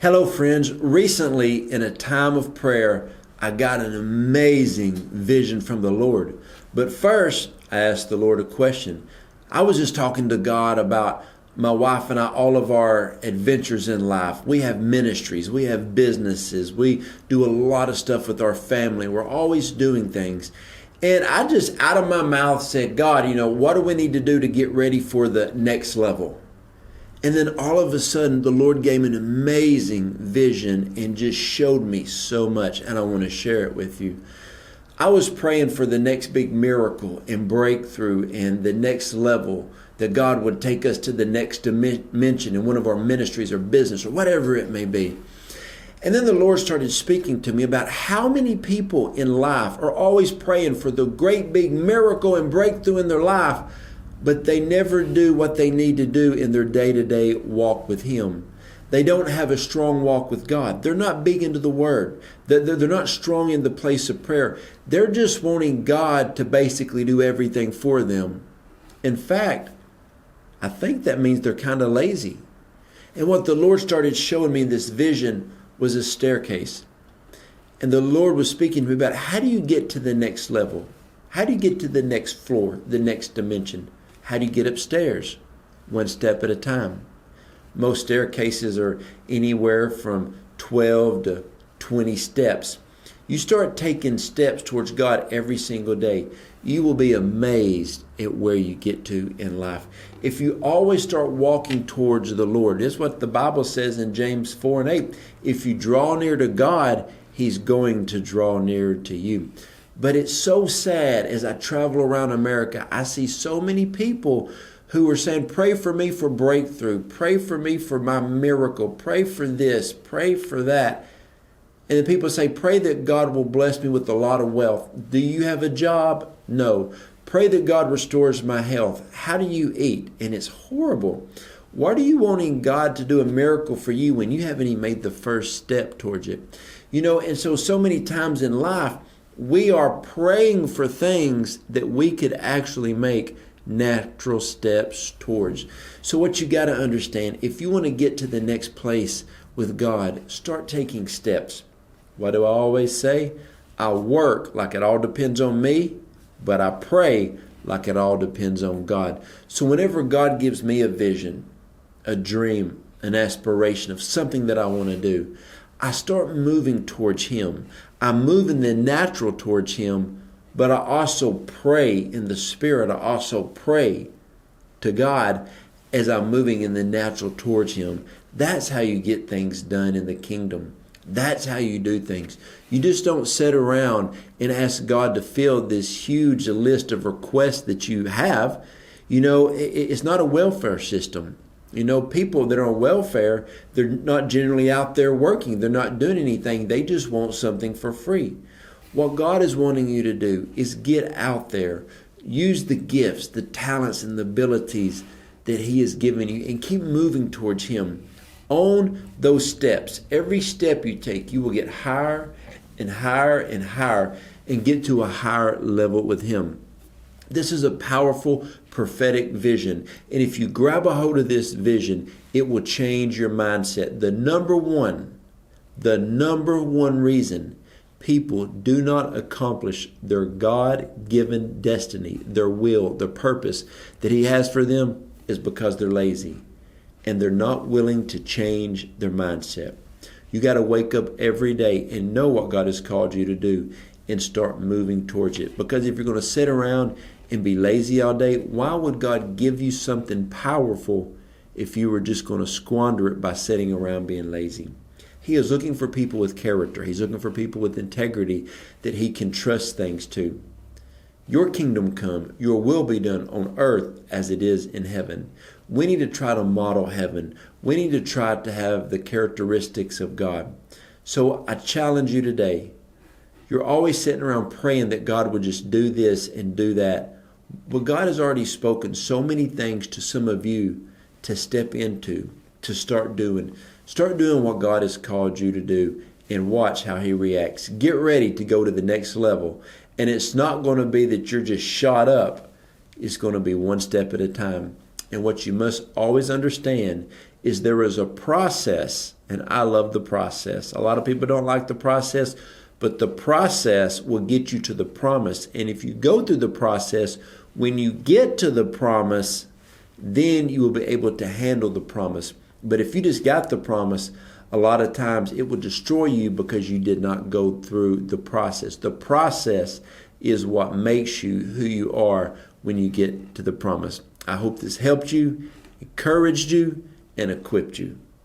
Hello, friends. Recently, in a time of prayer, I got an amazing vision from the Lord. But first, I asked the Lord a question. I was just talking to God about my wife and I, all of our adventures in life. We have ministries, we have businesses, we do a lot of stuff with our family. We're always doing things. And I just out of my mouth said, God, what do we need to do to get ready for the next level? And then all of a sudden, the Lord gave me an amazing vision and just showed me so much. And I want to share it with you. I was praying for the next big miracle and breakthrough and the next level, that God would take us to the next dimension in one of our ministries or business or whatever it may be. And then the Lord started speaking to me about how many people in life are always praying for the great big miracle and breakthrough in their life, but they never do what they need to do in their day-to-day walk with Him. They don't have a strong walk with God. They're not big into the Word. They're not strong in the place of prayer. They're just wanting God to basically do everything for them. In fact, I think that means they're kind of lazy. And what the Lord started showing me in this vision was a staircase. And the Lord was speaking to me about how do you get to the next level? How do you get to the next floor, the next dimension? How do you get upstairs? One step at a time. Most staircases are anywhere from 12 to 20 steps. You start taking steps towards God every single day. You will be amazed at where you get to in life. If you always start walking towards the Lord, this is what the Bible says in James 4 and 8. If you draw near to God, He's going to draw near to you. But it's so sad as I travel around America, I see so many people who are saying, pray for me for breakthrough, pray for me for my miracle, pray for this, pray for that. And then people say, pray that God will bless me with a lot of wealth. Do you have a job? No. Pray that God restores my health. How do you eat? And it's horrible. What are you wanting God to do a miracle for you when you haven't even made the first step towards it? And so many times in life, we are praying for things that we could actually make natural steps towards. So what you got to understand, if you want to get to the next place with God, start taking steps. What do I always say? I work like it all depends on me, but I pray like it all depends on God. So whenever God gives me a vision, a dream, an aspiration of something that I want to do, I start moving towards Him. I move in the natural towards Him, but I also pray in the Spirit. I also pray to God as I'm moving in the natural towards Him. That's how you get things done in the kingdom. That's how you do things. You just don't sit around and ask God to fill this huge list of requests that you have. It's not a welfare system. People that are on welfare, they're not generally out there working. They're not doing anything. They just want something for free. What God is wanting you to do is get out there, use the gifts, the talents, and the abilities that He has given you, and keep moving towards Him. On those steps, every step you take, you will get higher and higher and higher and get to a higher level with Him. This is a powerful prophetic vision. And if you grab a hold of this vision, it will change your mindset. The number one reason people do not accomplish their God-given destiny, their will, the purpose that He has for them is because they're lazy and they're not willing to change their mindset. You got to wake up every day and know what God has called you to do and start moving towards it. Because if you're going to sit around and be lazy all day, why would God give you something powerful if you were just going to squander it by sitting around being lazy? He is looking for people with character. He's looking for people with integrity that He can trust things to. Your kingdom come, your will be done on earth as it is in heaven. We need to try to model heaven. We need to try to have the characteristics of God. So I challenge you today. You're always sitting around praying that God would just do this and do that. Well, God has already spoken so many things to some of you to step into, to start doing. Start doing what God has called you to do and watch how He reacts. Get ready to go to the next level. And it's not going to be that you're just shot up. It's going to be one step at a time. And what you must always understand is there is a process And I love the process. A lot of people don't like the process, but the process will get you to the promise. And if you go through the process, when you get to the promise, then you will be able to handle the promise. But if you just got the promise, a lot of times it will destroy you because you did not go through the process. The process is what makes you who you are when you get to the promise. I hope this helped you, encouraged you, and equipped you.